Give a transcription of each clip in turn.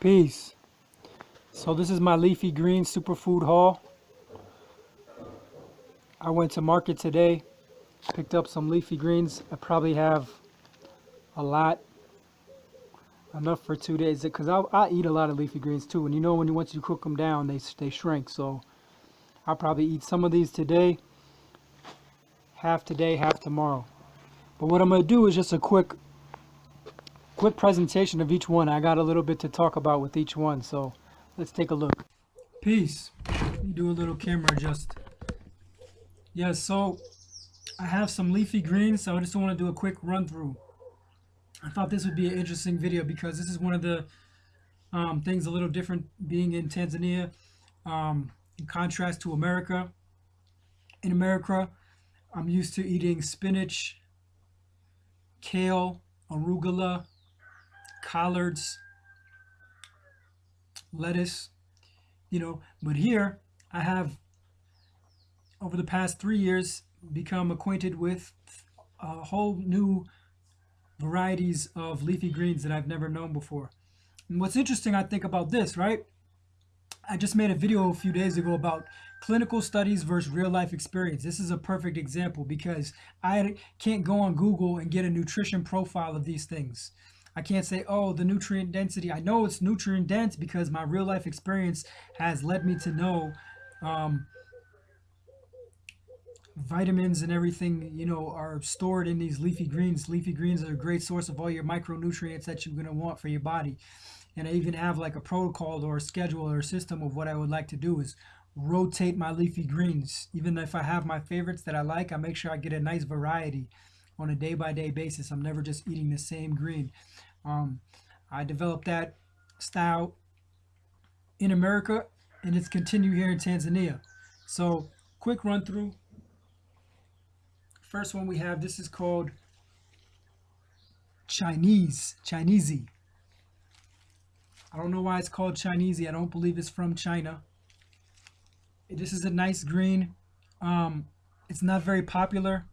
Peace. So this is my leafy green superfood haul. I went to market today, picked up some leafy greens. I probably have a lot, enough for 2 days, because I eat a lot of leafy greens too. And you know, once you cook them down, they shrink. So I'll probably eat some of these today, half today, half tomorrow. But what I'm gonna do is just a quick presentation of each one. I got a little bit to talk about with each one, so let's take a look. Peace. Let me do a little camera adjust. Yeah, so I have some leafy greens, so I just want to do a quick run through. I thought this would be an interesting video because this is one of the things a little different being in Tanzania, in contrast to America. In America, I'm used to eating spinach, kale, arugula, collards, lettuce, but here I have, over the past 3 years, become acquainted with a whole new varieties of leafy greens that I've never known before. And what's interesting, I think, about this, right? I just made a video a few days ago about clinical studies versus real life experience. This is a perfect example because I can't go on Google and get a nutrition profile of these things. I can't say, oh, the nutrient density. I know it's nutrient dense because my real life experience has led me to know vitamins and everything, are stored in these leafy greens. Leafy greens are a great source of all your micronutrients that you're going to want for your body. And I even have like a protocol or a schedule or a system of what I would like to do is rotate my leafy greens. Even if I have my favorites that I like, I make sure I get a nice variety on a day-by-day basis. I'm never just eating the same green. I developed that style in America, and it's continued here in Tanzania. So, quick run through. First one we have, this is called Chinesey. I don't know why it's called Chinesey. I don't believe it's from China. This is a nice green. It's not very popular.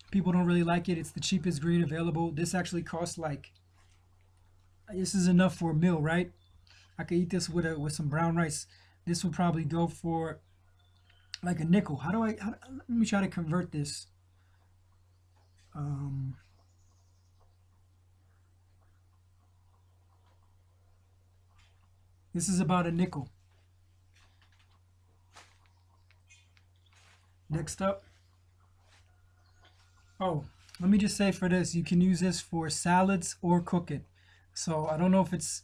People don't really like it. It's the cheapest green available. This actually costs this is enough for a meal, right? I could eat this with some brown rice. This would probably go for like a nickel. Let me try to convert this. This is about a nickel. Next up. Oh, let me just say for this, you can use this for salads or cook it. So I don't know if it's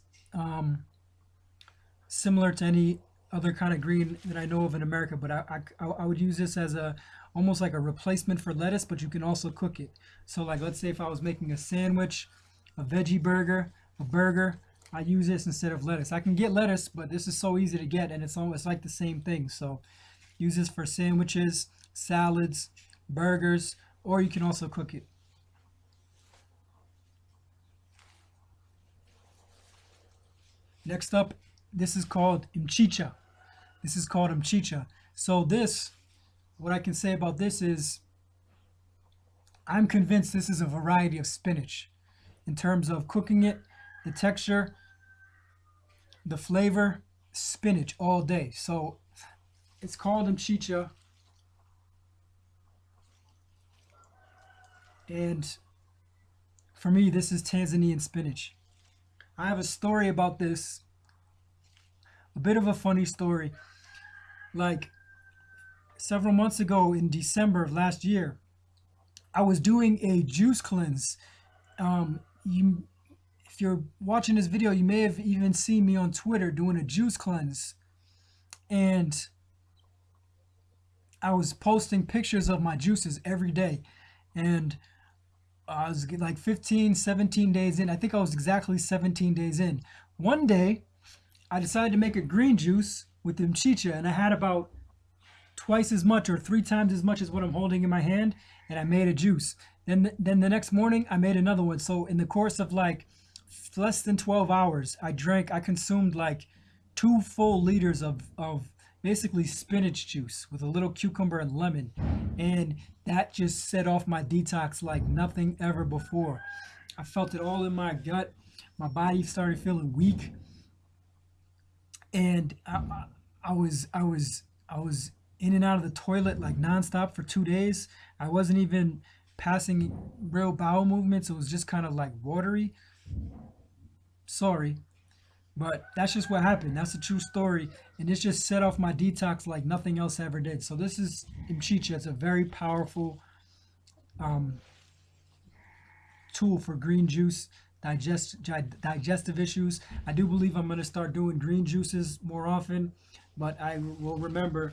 similar to any other kind of green that I know of in America, but I would use this as almost like a replacement for lettuce, but you can also cook it. So like, let's say if I was making a sandwich, a veggie burger, a burger, I use this instead of lettuce. I can get lettuce, but this is so easy to get, and it's almost like the same thing. So use this for sandwiches, salads, burgers, or you can also cook it. Next up, this is called mchicha. So what I can say about this is, I'm convinced this is a variety of spinach. In terms of cooking it, the texture, the flavor, spinach all day. So it's called mchicha. And for me, this is Tanzanian spinach. I have a story about this, a bit of a funny story. Like several months ago in December of last year, I was doing a juice cleanse. If you're watching this video, you may have even seen me on Twitter doing a juice cleanse. And I was posting pictures of my juices every day. And I was like 15, 17 days in. I think I was exactly 17 days in. One day, I decided to make a green juice with the mchicha, and I had about twice as much or 3 times as much as what I'm holding in my hand, and I made a juice. Then the next morning, I made another one. So in the course of like less than 12 hours, I consumed like 2 full liters of basically spinach juice with a little cucumber and lemon. And that just set off my detox like nothing ever before. I felt it all in my gut. My body started feeling weak, and I was in and out of the toilet like nonstop for 2 days. I wasn't even passing real bowel movements. It was just kind of like watery. Sorry, but that's just what happened. That's a true story, and it's just set off my detox like nothing else ever did. So this is mchicha. It's a very powerful um, tool for green juice digestive issues. I do believe I'm going to start doing green juices more often, but I will remember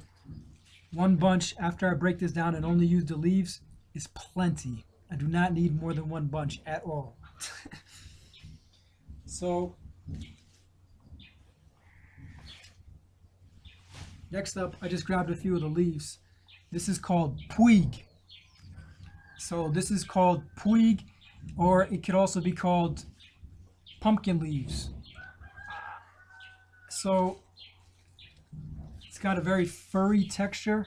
one bunch after I break this down and only use the leaves is plenty. I do not need more than one bunch at all. So next up, I just grabbed a few of the leaves. This is called puig. So this is called puig, or it could also be called pumpkin leaves. So it's got a very furry texture.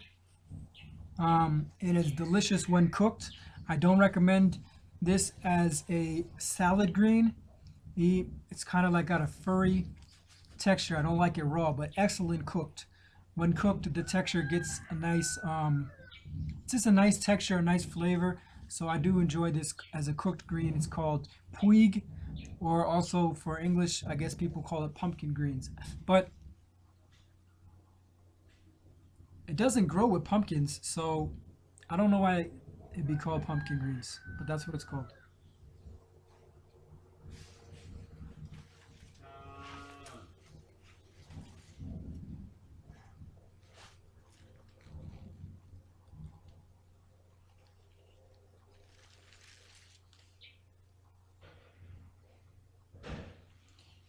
It is delicious when cooked. I don't recommend this as a salad green. It's kind of like got a furry texture. I don't like it raw, but excellent cooked. When cooked, the texture gets a nice, it's just a nice texture, a nice flavor. So I do enjoy this as a cooked green. It's called puig, or also for English, I guess people call it pumpkin greens. But it doesn't grow with pumpkins, so I don't know why it'd be called pumpkin greens, but that's what it's called.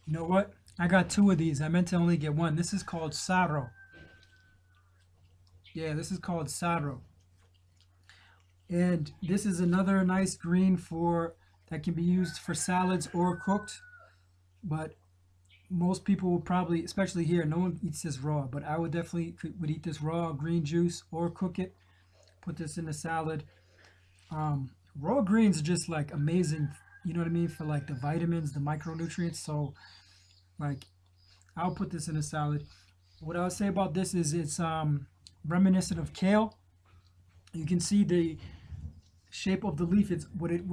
You know what? I got two of these. I meant to only get one. This is called saro. Yeah, this is called saro. And this is another nice green for that can be used for salads or cooked. But most people will probably, especially here, no one eats this raw. But I would definitely would eat this raw green juice or cook it. Put this in a salad. Raw greens are just like amazing. You know what I mean, for like the vitamins, the micronutrients. So like I'll put this in a salad. What I would say about this is it's reminiscent of kale. You can see the shape of the leaf. It's what it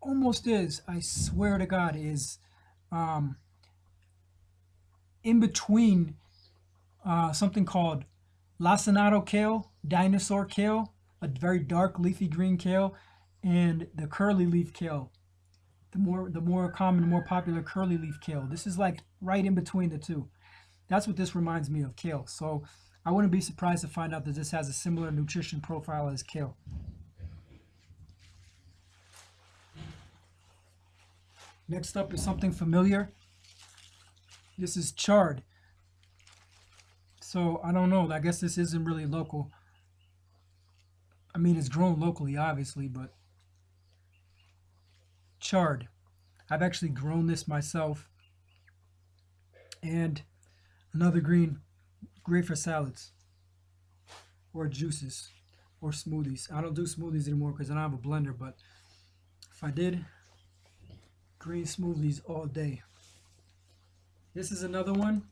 almost is. I swear to God, is um, in between something called lacinato kale, dinosaur kale, a very dark leafy green kale, and the curly leaf kale. The more common, more popular curly leaf kale. This is like right in between the two. That's what this reminds me of, kale. So I wouldn't be surprised to find out that this has a similar nutrition profile as kale. Next up is something familiar. This is chard. So I don't know. I guess this isn't really local. I mean, it's grown locally, obviously, but chard. I've actually grown this myself. And another green, great for salads or juices or smoothies. I don't do smoothies anymore because I don't have a blender, but if I did, green smoothies all day. This is another one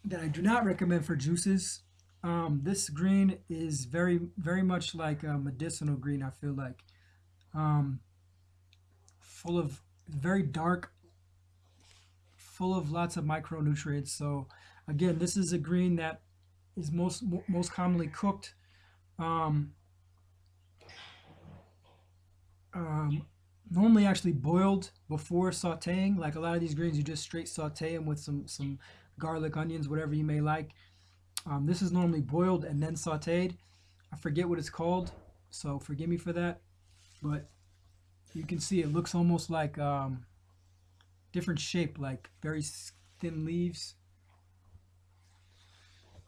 that I do not recommend for juices. This green is very much like a medicinal green, I feel like. Um, Full of very dark, full of lots of micronutrients. So again, this is a green that is most commonly cooked. Um, um, Normally actually boiled before sautéing. Like a lot of these greens, you just straight sauté them with some garlic, onions, whatever you may like. This is normally boiled and then sautéed. I forget what it's called, so forgive me for that. But you can see it looks almost like different shape, like very thin leaves,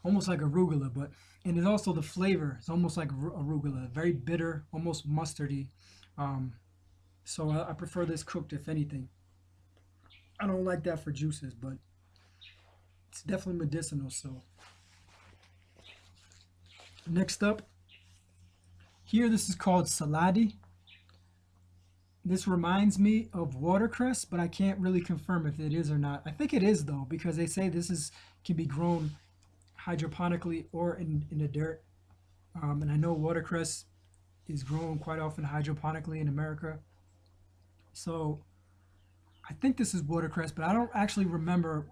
almost like arugula. But and it's also the flavor. It's almost like arugula, very bitter, almost mustardy. Um, so I prefer this cooked, if anything. I don't like that for juices, but it's definitely medicinal. So next up, here this is called saladi. This reminds me of watercress, but I can't really confirm if it is or not. I think it is though, because they say this is can be grown hydroponically or in the dirt. And I know watercress is grown quite often hydroponically in America. So I think this is watercress, but I don't actually remember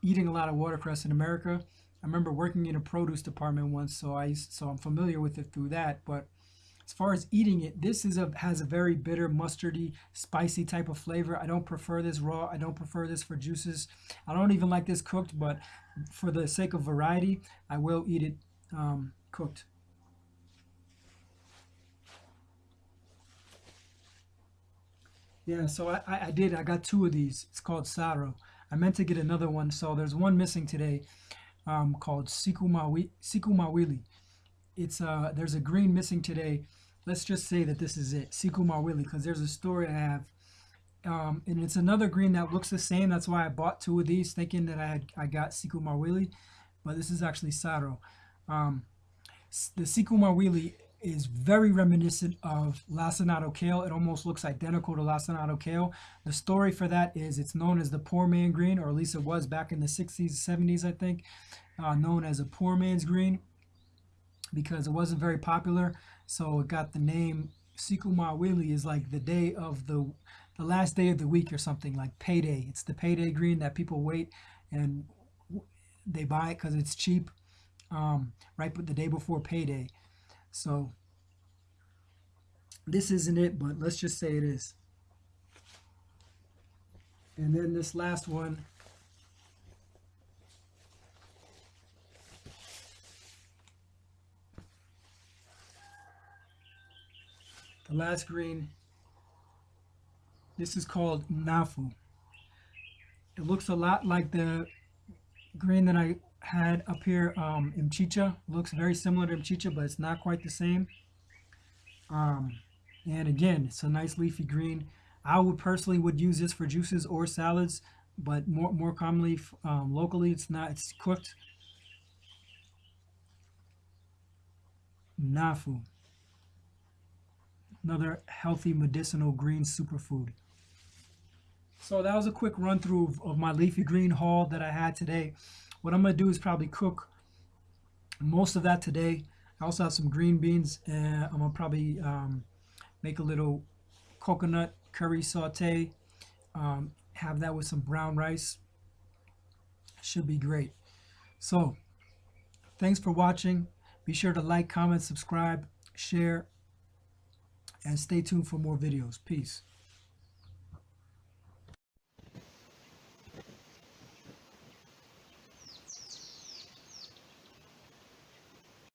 eating a lot of watercress in America. I remember working in a produce department once, so I'm familiar with it through that. But as far as eating it, this has a very bitter, mustardy, spicy type of flavor. I don't prefer this raw. I don't prefer this for juices. I don't even like this cooked, but for the sake of variety, I will eat it cooked. Yeah, so I did. I got two of these. It's called Saro. I meant to get another one, so there's one missing today called Siku. It's there's a green missing today. Let's just say that this is it, Siku Mawili, because there's a story I have. And it's another green that looks the same. That's why I bought two of these, thinking that I got Siku Mawili, but this is actually Saro. Um, the Siku Mawili is very reminiscent of lacinato kale. It almost looks identical to lacinato kale. The story for that is it's known as the poor man green, or at least it was back in the 60s, 70s, I think, known as a poor man's green because it wasn't very popular. So it got the name Sikuma Wili is like the day of the last day of the week or something, like payday. It's the payday green that people wait and they buy it because it's cheap, right the day before payday. So this isn't it, but let's just say it is. And then this last one, the last green, this is called Nafu. It looks a lot like the green that I had up here, Mchicha. Looks very similar to Mchicha, but it's not quite the same. Um, and again, it's a nice leafy green. I would personally would use this for juices or salads, but more commonly locally, it's not. It's cooked. Nafu, another healthy medicinal green superfood. So that was a quick run through of my leafy green haul that I had today. What I'm gonna do is probably cook most of that today. I also have some green beans, and I'm gonna probably make a little coconut curry saute. Have that with some brown rice. Should be great. So thanks for watching. Be sure to like, comment, subscribe, share, and stay tuned for more videos. Peace.